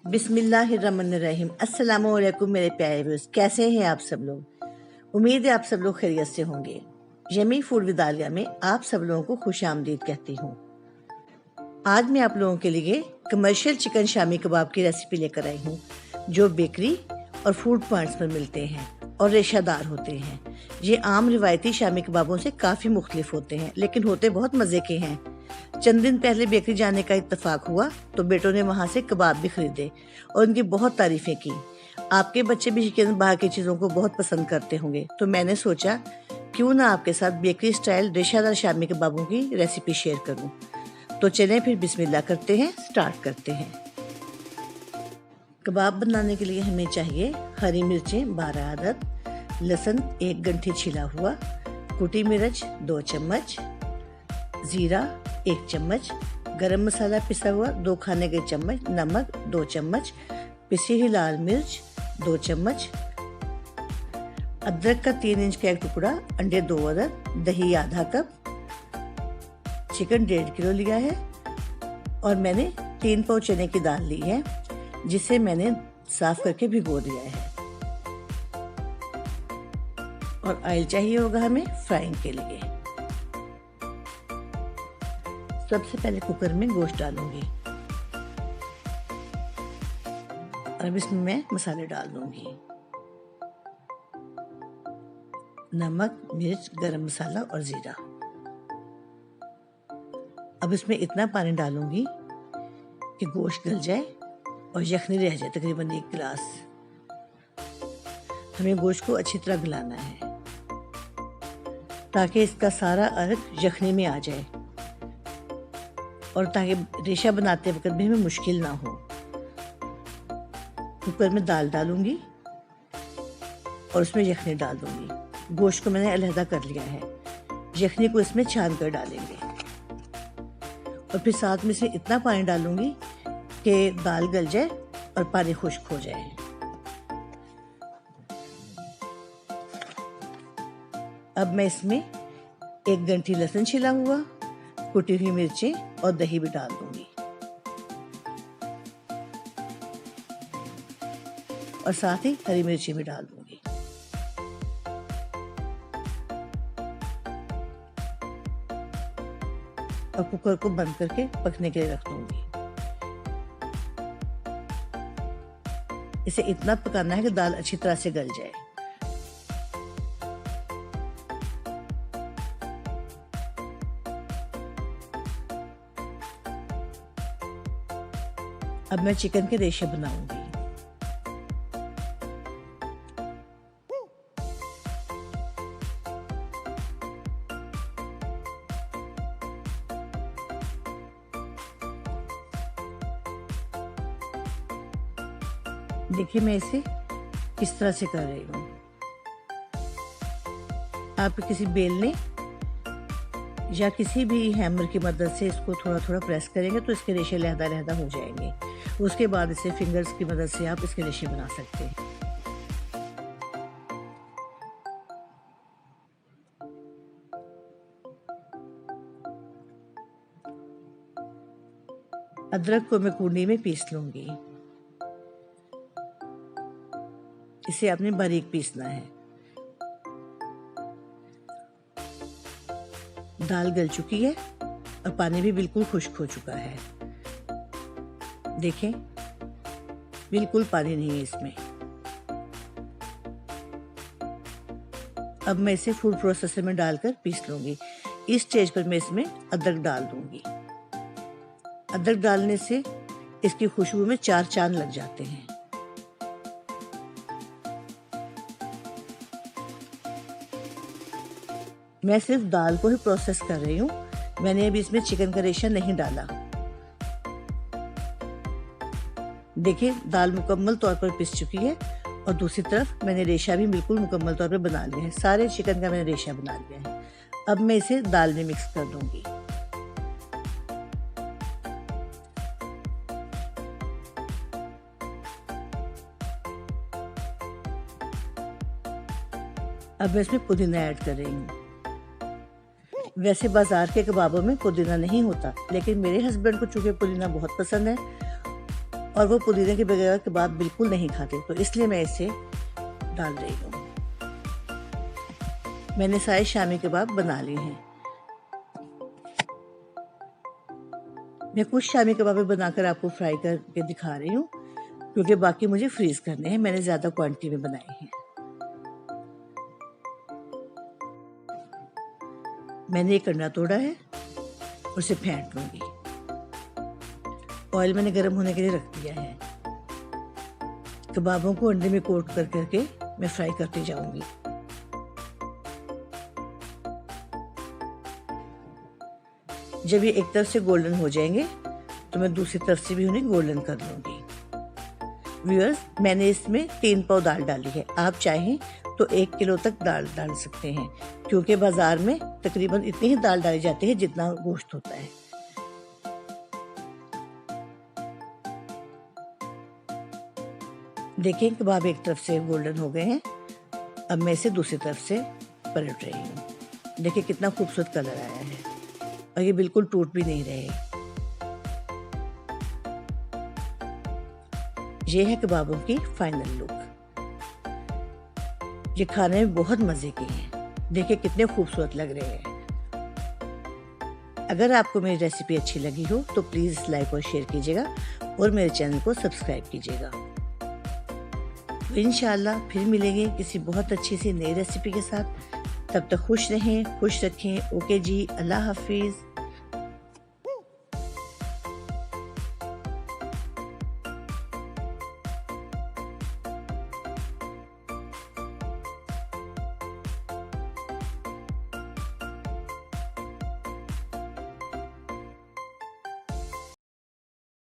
बिस्मिल्लाहिर्रहमानिर्रहीम। अस्सलामु अलैकुम मेरे प्यारे व्यूअर्स, कैसे हैं आप सब लोग। उम्मीद है आप सब लोग खैरियत से होंगे। यमी फूड विद आलिया में आप सब लोगों को खुश आमदीद कहती हूँ। आज मैं आप लोगों के लिए कमर्शियल चिकन शामी कबाब की रेसिपी लेकर आई हूँ, जो बेकरी और फूड पॉइंट्स पर मिलते हैं और रेशादार होते हैं। ये आम रिवायती शामी कबाबों से काफ़ी मुख्तलिफ होते हैं, लेकिन होते बहुत मज़े के हैं। चंद दिन पहले बेकरी जाने का इत्तेफाक हुआ तो बेटों ने वहाँ से कबाब भी खरीदे और उनकी बहुत तारीफ़ें की। आपके बच्चे भी चिकन बाहर की चीज़ों को बहुत पसंद करते होंगे, तो मैंने सोचा क्यों ना आपके साथ बेकरी स्टाइल रेशादार शामी कबाबों की रेसिपी शेयर करूँ। तो चलें फिर बिस्मिल्लाह करते हैं, स्टार्ट करते हैं। कबाब बनाने के लिए हमें चाहिए हरी मिर्चें 12 अदद, लहसुन 1 गंठी छिला हुआ, कुटी मिर्च 2 चम्मच, ज़ीरा 1 चम्मच, गरम मसाला पिसा हुआ 2 खाने के चम्मच, नमक 2 चम्मच, पिसी हुई लाल मिर्च 2 चम्मच, अदरक का 3 इंच का एक टुकड़ा, अंडे 2 अदद, दही आधा कप, चिकन 1.5 किलो लिया है और मैंने 3 पाव चने की दाल ली है, जिसे मैंने साफ करके भिगो दिया है। और ऑयल चाहिए होगा हमें फ्राइंग के लिए। सबसे पहले कुकर में गोश्त डालूंगी और अब इसमें मैं मसाले डाल दूंगी। नमक, मिर्च, गरम मसाला और जीरा। अब इसमें इतना पानी डालूंगी कि गोश्त गल जाए और यखनी रह जाए, तकरीबन 1 गिलास। हमें गोश्त को अच्छी तरह गलाना है ताकि इसका सारा अर्क यखनी में आ जाए और ताकि रेशा बनाते वक्त भी हमें मुश्किल ना हो। कुकर में दाल डालूंगी और उसमें यखनी डाल दूंगी। गोश्त को मैंने अलहदा कर लिया है, यखनी को इसमें छान कर डालेंगे और फिर साथ में से इतना पानी डालूंगी कि दाल गल जाए और पानी खुश्क हो जाए। अब मैं इसमें 1 गंठी लहसुन छिला हुआ, कुटी हुई मिर्चें और दही भी डाल दूंगी और साथ ही हरी मिर्ची भी डाल दूंगी। और कुकर को बंद करके पकने के लिए रख दूंगी। इसे इतना पकाना है कि दाल अच्छी तरह से गल जाए। अब मैं चिकन के रेशे बनाऊंगी। देखिए मैं इसे किस तरह से कर रही हूँ। आप किसी बेलने या किसी भी हैमर की मदद से इसको थोड़ा थोड़ा प्रेस करेंगे तो इसके रेशे लहदा हो जाएंगे। उसके बाद इसे फिंगर्स की मदद से आप इसके रेशे बना सकते हैं। अदरक को मैं कूंडी में पीस लूंगी। इसे आपने बारीक पीसना है। दाल गल चुकी है और पानी भी बिल्कुल खुश्क हो चुका है। देखें, बिल्कुल पानी नहीं है इसमें। अब मैं इसे फूड प्रोसेसर में डालकर पीस लूंगी। इस स्टेज पर मैं इसमें अदरक डाल दूंगी। अदरक डालने से इसकी खुशबू में 4 चांद लग जाते हैं। मैं सिर्फ दाल को ही प्रोसेस कर रही हूँ, मैंने अभी इसमें चिकन का रेशा नहीं डाला। देखिए दाल मुकम्मल तौर पर पिस चुकी है और दूसरी तरफ मैंने रेशा भी बिल्कुल मुकम्मल तौर पर बना लिया है। सारे चिकन का मैंने रेशा बना लिया है। अब मैं इसे दाल में मिक्स कर दूंगी। अब मैं इसमें पुदीना ऐड कर रही हूँ। वैसे बाजार के कबाबों में पुदीना नहीं होता, लेकिन मेरे हस्बैंड को चूँकि पुदीना बहुत पसंद है और वो पुदीने के बगैर कबाब बिल्कुल नहीं खाते, तो इसलिए मैं इसे डाल रही हूँ। मैंने सारे शामी कबाब बना लिए हैं। मैं कुछ शामी कबाब बनाकर आपको फ्राई करके दिखा रही हूँ, क्योंकि बाकी मुझे फ्रीज करने हैं। मैंने ज़्यादा क्वांटिटी में बनाए हैं। मैंने एक अंडा तोड़ा है, उसे फेंट लूँगी। ऑयल मैंने गर्म होने के लिए रख दिया है। कबाबों को अंडे में कोट कर करके मैं फ्राई करती जाऊंगी। जब ये एक तरफ से गोल्डन हो जाएंगे तो मैं दूसरी तरफ से भी उन्हें गोल्डन कर लूंगी। व्यूअर्स, मैंने इसमें 3 पाव दाल डाली है। आप चाहें तो 1 किलो तक दाल डाल सकते हैं, क्योंकि बाजार में तकरीबन इतनी ही दाल डाली जाती है जितना गोश्त होता है। देखिए कबाब एक तरफ से गोल्डन हो गए हैं। अब मैं इसे दूसरी तरफ से पलट रही हूँ। देखिए कितना खूबसूरत कलर आया है और ये बिल्कुल टूट भी नहीं रहे। ये है कबाबों की फाइनल लुक। ये खाने में बहुत मजे के हैं। देखिए कितने खूबसूरत लग रहे हैं। अगर आपको मेरी रेसिपी अच्छी लगी हो तो प्लीज लाइक और शेयर कीजिएगा और मेरे चैनल को सब्सक्राइब कीजिएगा। इंशाल्लाह फिर मिलेंगे किसी बहुत अच्छी सी नई रेसिपी के साथ। तब तक खुश रहें, खुश रखें। ओके जी, अल्लाह हाफिज।